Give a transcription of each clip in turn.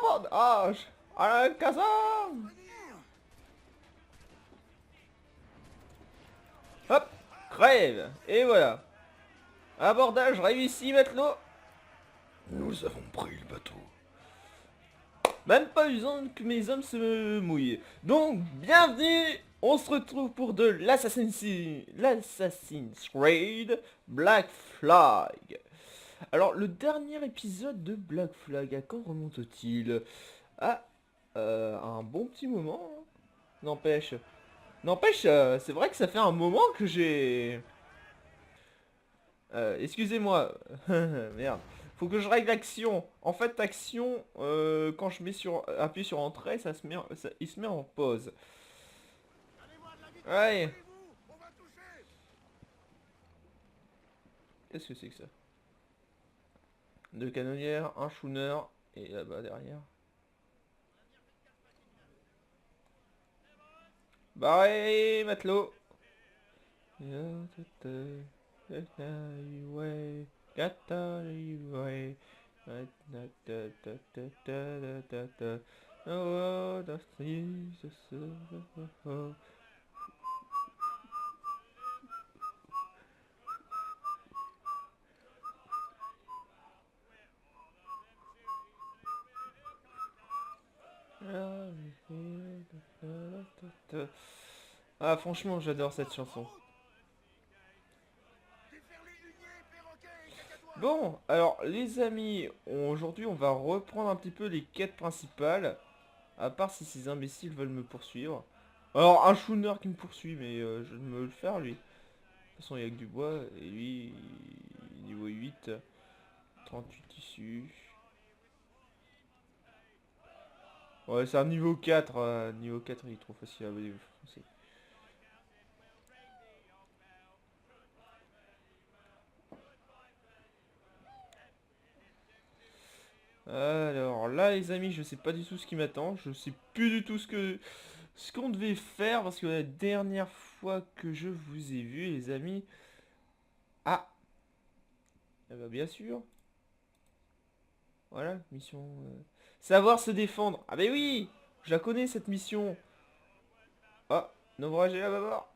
Abordage à la caserne. Hop, crève. Et voilà. Abordage réussi, matelot. Nous avons pris le bateau. Même pas besoin que mes hommes se mouillent. Donc, bienvenue. On se retrouve pour de l'Assassin's Creed Black Flag. Alors, le dernier épisode de Black Flag, à quand remonte-t-il? Ah, un bon petit moment, hein. N'empêche. N'empêche, c'est vrai que ça fait un moment que j'ai... excusez-moi. Merde. Faut que je règle l'action. En fait, action, quand je mets sur... appuie sur entrée, ça se met, il se met en pause. Ouais. Qu'est-ce que c'est que ça? Deux canonnières, un schooner, et là-bas derrière. Barré, matelot. Ah, franchement, j'adore cette chanson. Bon, alors les amis, aujourd'hui on va reprendre un petit peu les quêtes principales. À part si ces imbéciles veulent me poursuivre. Alors un schooner qui me poursuit, mais je vais me le faire lui. De toute façon il y a que du bois, et lui, niveau 8, 38 tissus. Ouais, c'est un niveau 4, niveau 4 il est trop facile à défoncer. Alors là les amis, je sais pas du tout ce qui m'attend, je sais plus du tout ce qu'on devait faire parce que la dernière fois que je vous ai vu les amis. Ah, eh ben, bien sûr. Voilà, mission. Savoir se défendre. Ah ben oui, je la connais cette mission. Ah, naufragé à bâbord.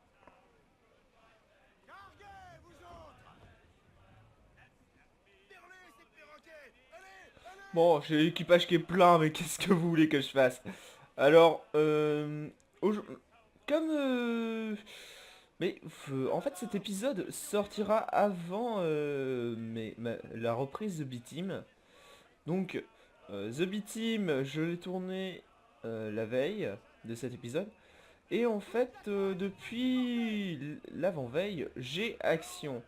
Bon, j'ai l'équipage qui est plein, mais qu'est-ce que vous voulez que je fasse? Alors, comme... mais en fait cet épisode sortira avant la reprise de B-Team. Donc, The B-Team, je l'ai tourné la veille de cet épisode. Et en fait, depuis l'avant-veille, j'ai action.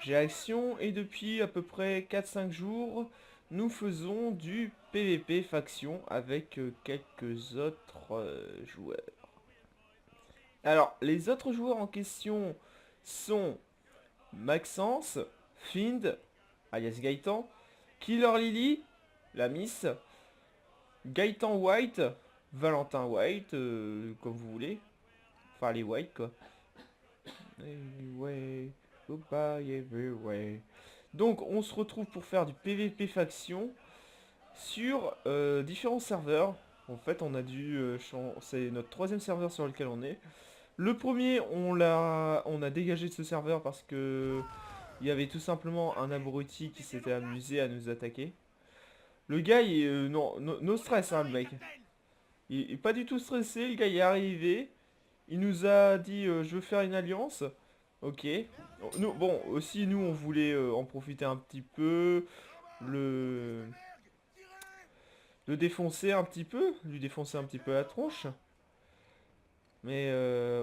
J'ai action et depuis à peu près 4-5 jours, nous faisons du PVP faction avec quelques autres joueurs. Alors, les autres joueurs en question sont Maxence, Find, alias Gaëtan, Killer Lily, la Miss, Gaëtan White, Valentin White, comme vous voulez. Enfin, les White quoi. Anyway, goodbye everywhere. Donc on se retrouve pour faire du PVP faction sur différents serveurs. En fait on a dû c'est notre troisième serveur sur lequel on est. Le premier on a dégagé de ce serveur parce que il y avait tout simplement un abruti qui s'était amusé à nous attaquer. Le gars il non, no stress hein le mec. Il est pas du tout stressé, le gars il est arrivé. Il nous a dit je veux faire une alliance. Ok. Nous, bon, aussi nous on voulait en profiter un petit peu, le, le défoncer un petit peu, lui défoncer un petit peu la tronche. Mais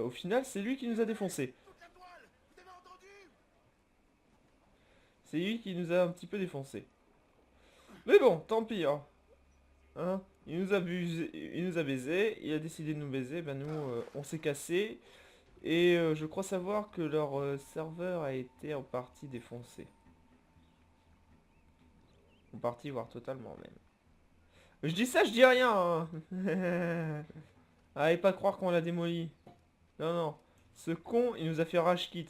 au final c'est lui qui nous a défoncé. C'est lui qui nous a un petit peu défoncé. Mais bon, tant pis hein. Hein, il nous a baisé, il a décidé de nous baiser, ben nous on s'est cassé. Et je crois savoir que leur serveur a été en partie défoncé. En partie, voire totalement même. Je dis ça, je dis rien hein. Allez pas croire qu'on l'a démoli. Non, non. Ce con, il nous a fait rage quit.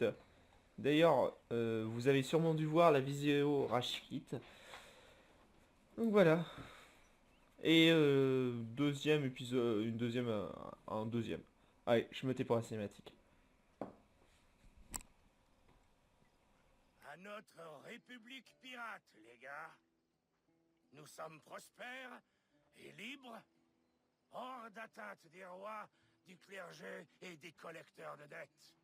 D'ailleurs, vous avez sûrement dû voir la vidéo rage quit. Donc voilà. Et deuxième épisode, une deuxième, un deuxième. Allez, je me tais pour la cinématique. À notre république pirate, les gars. Nous sommes prospères et libres, hors d'atteinte des rois, du clergé et des collecteurs de dettes.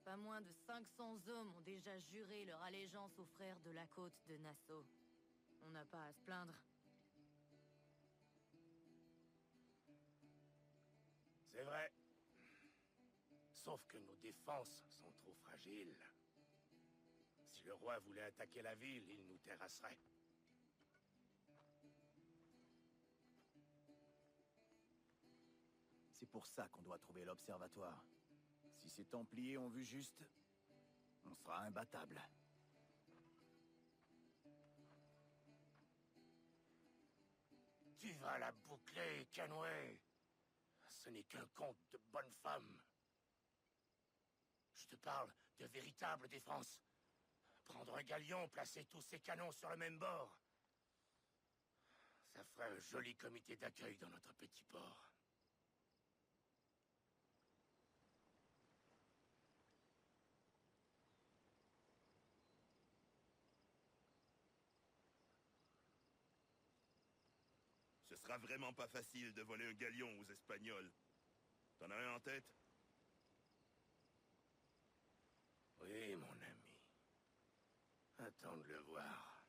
Pas moins de 500 hommes ont déjà juré leur allégeance aux frères de la côte de Nassau. On n'a pas à se plaindre. C'est vrai. Sauf que nos défenses sont trop fragiles. Si le roi voulait attaquer la ville, il nous terrasserait. C'est pour ça qu'on doit trouver l'observatoire. Si ces Templiers ont vu juste, on sera imbattable. Tu vas la boucler, Kenway. Ce n'est qu'un conte de bonne femme. Je te parle de véritable défense. Prendre un galion, placer tous ses canons sur le même bord. Ça ferait un joli comité d'accueil dans notre petit port. Ce sera vraiment pas facile de voler un galion aux Espagnols. T'en as un en tête? Oui, mon ami. Attends de le voir.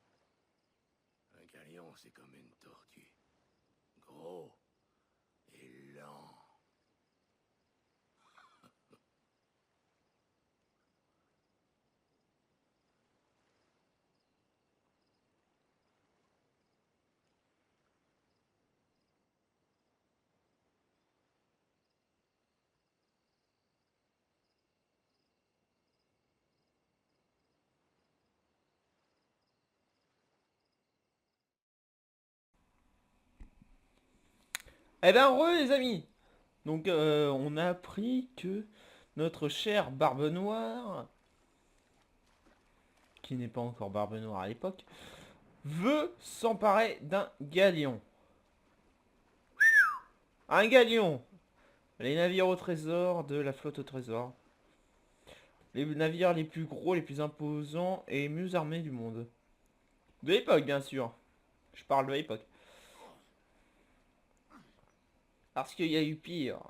Un galion, c'est comme une tortue. Gros et lent. Eh ben heureux les amis. Donc on a appris que notre cher Barbe Noire, qui n'est pas encore Barbe Noire à l'époque, veut s'emparer d'un galion. Un galion. Les navires au trésor de la flotte au trésor. Les navires les plus gros, les plus imposants et mieux armés du monde. De l'époque bien sûr. Je parle de l'époque. Parce qu'il y a eu pire.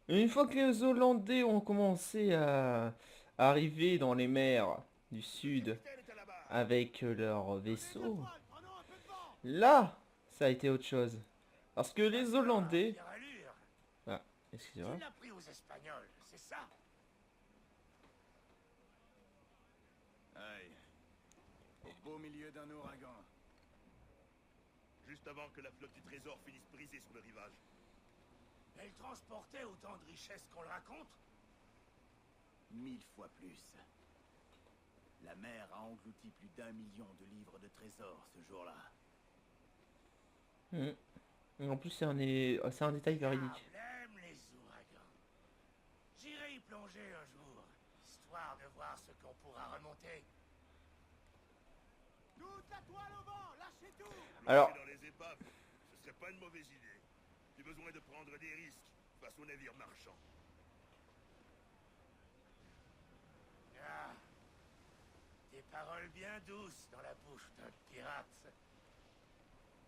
Une fois que les Hollandais ont commencé à arriver dans les mers du sud avec leurs vaisseaux, là, ça a été autre chose. Parce que les Hollandais... Fière allure. Ah, Tu excusez-moi. l'as pris aux Espagnols, c'est ça? Aïe. Au beau milieu d'un ouragan. Juste avant que la flotte du trésor finisse brisée sur le rivage. Elle transportait autant de richesses qu'on le raconte? 1000 fois plus. La mer a englouti plus d'1 million de livres de trésors ce jour-là. En plus, c'est un détail véridique. J'aime les ouragans. J'irai y plonger un jour, histoire de voir ce qu'on pourra remonter. Toute la toile au vent, lâchez tout! Alors, Plonger dans les épaves, ce serait pas une mauvaise idée. J'ai besoin de prendre des risques face aux navires marchands. Ah, des paroles bien douces dans la bouche d'un pirate.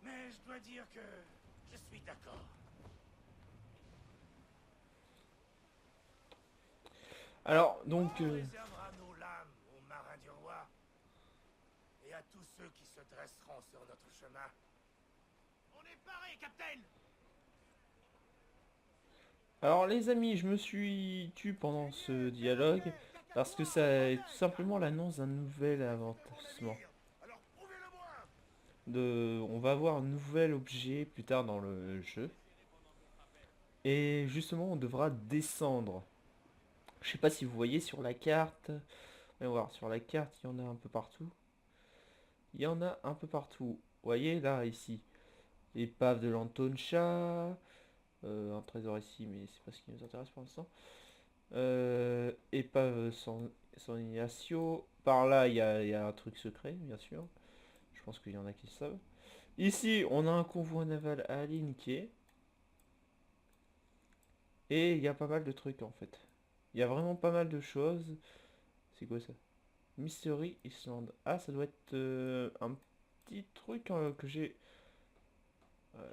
Mais je dois dire que je suis d'accord. alors, donc... On réservera nos lames aux marins du roi et à tous ceux qui se dresseront sur notre chemin. On est paré, capitaine! Alors les amis, je me suis tué pendant ce dialogue parce que ça est tout simplement l'annonce d'un nouvel avancement. Alors prouvez-le-moi! On va avoir un nouvel objet plus tard dans le jeu. Et justement, on devra descendre. Je sais pas si vous voyez sur la carte. On va voir, sur la carte, il y en a un peu partout. Il y en a un peu partout. Vous voyez là, ici. Épave de l'Antoncha. Un trésor ici, mais c'est pas ce qui nous intéresse pour l'instant. Épave San Ignacio. Par là, il y a un truc secret, bien sûr. Je pense qu'il y en a qui le savent. Ici, on a un convoi naval à alinquer. Et il y a pas mal de trucs en fait. Il y a vraiment pas mal de choses. C'est quoi ça? Mystery Island. Ah, ça doit être un petit truc que j'ai... euh,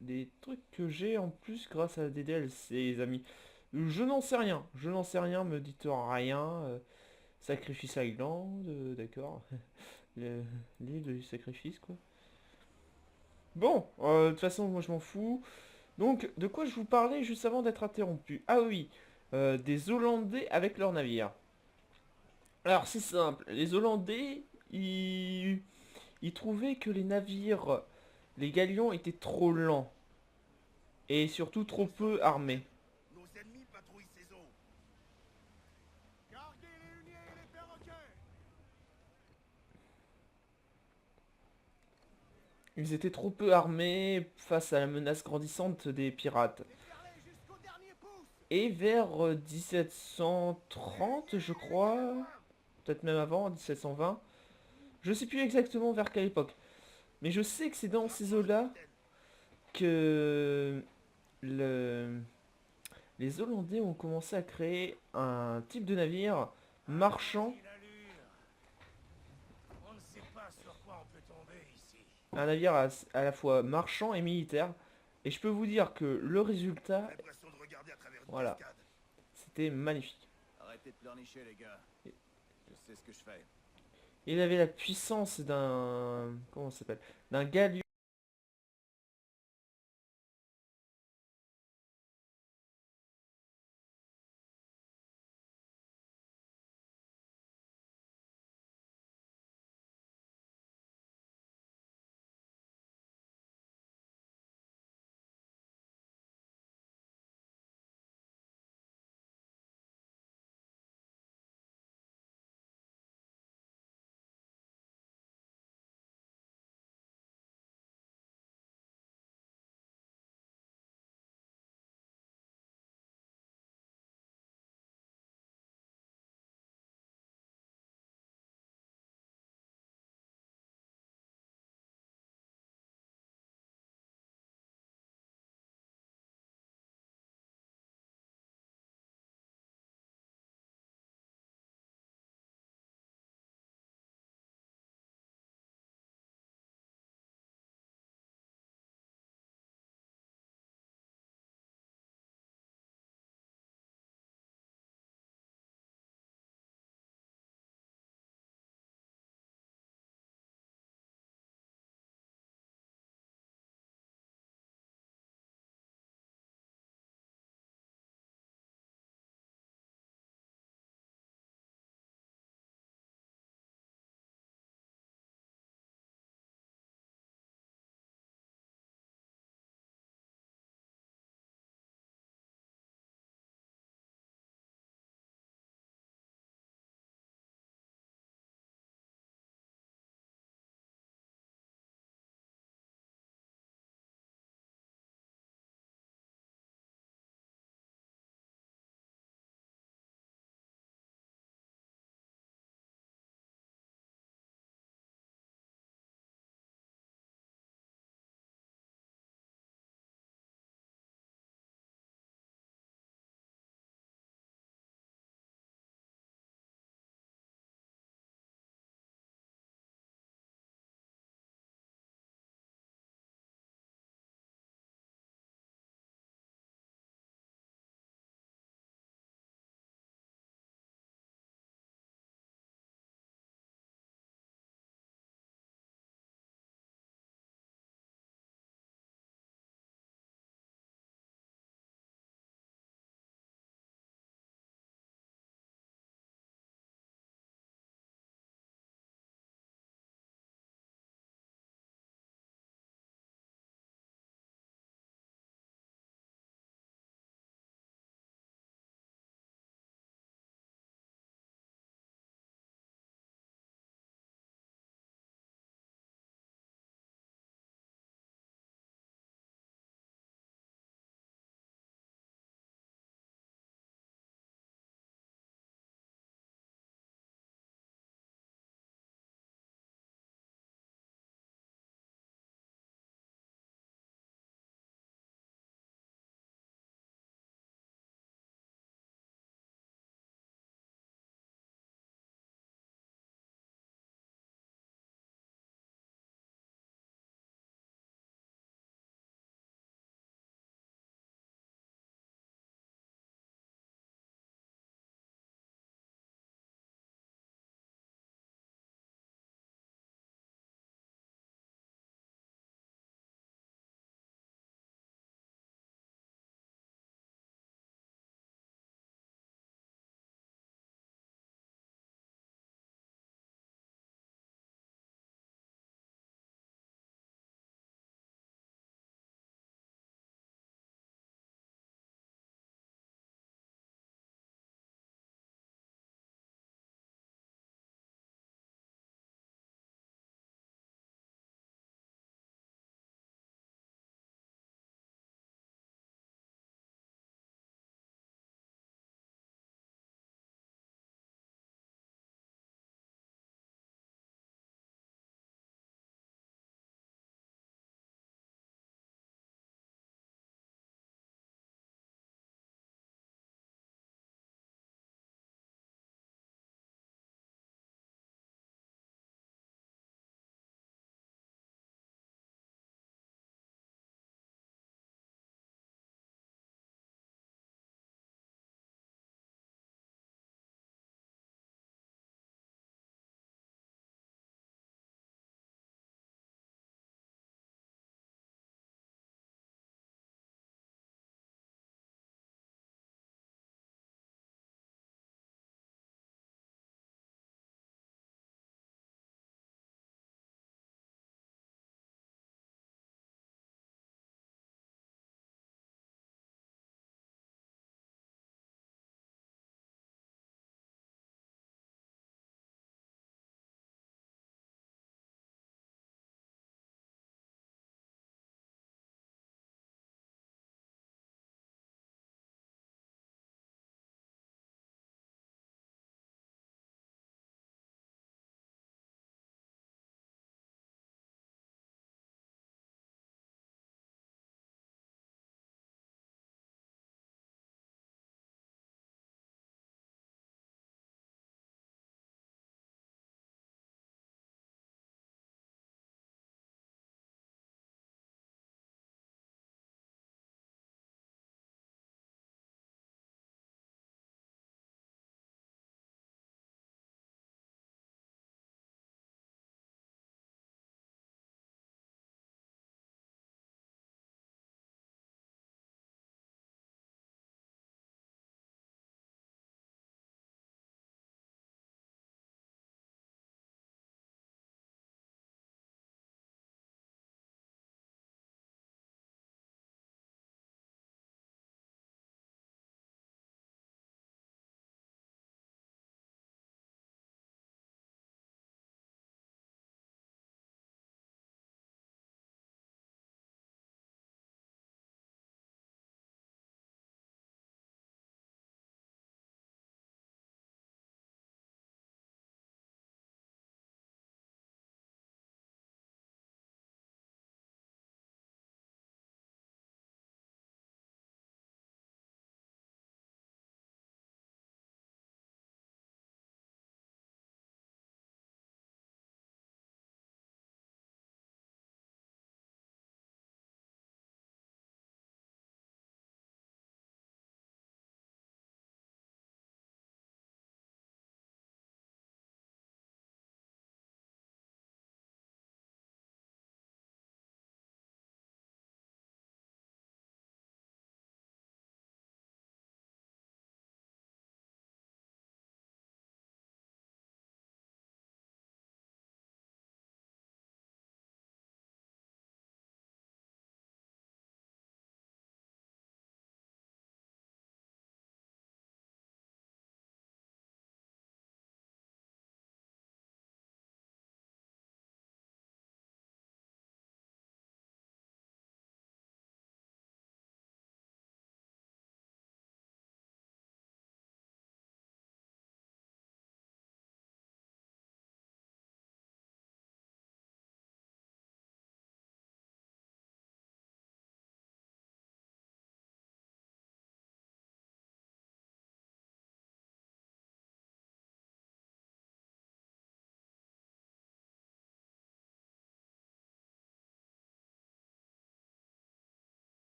des trucs que j'ai en plus grâce à des DLC, les amis. Je n'en sais rien. Je n'en sais rien, me dites rien. Sacrifice Island, d'accord. L'île du sacrifice, quoi. Bon, de toute façon, moi je m'en fous. Donc, de quoi je vous parlais juste avant d'être interrompu? Ah oui, des Hollandais avec leur navire. Alors, c'est simple. Les Hollandais, ils trouvaient que les navires, les galions étaient trop lents. Et surtout trop peu armés. Nos ennemis patrouillent ces eaux. Gardez les huniers et les perroquets. Ils étaient trop peu armés face à la menace grandissante des pirates. Déferlez jusqu'au dernier pouce. Et vers 1730, je crois, peut-être même avant, 1720, je sais plus exactement vers quelle époque, mais je sais que c'est dans ces eaux-là que les Hollandais ont commencé à créer un type de navire marchand, Il allure. On ne sait pas sur quoi on peut tomber ici. un navire à la fois marchand et militaire, et je peux vous dire que le résultat, L'impression de regarder à travers une voilà, cascade. c'était magnifique. Arrêtez de pleurnicher, les gars. Je sais ce que je fais. Il avait la puissance d'un... comment ça s'appelle? D'un galion.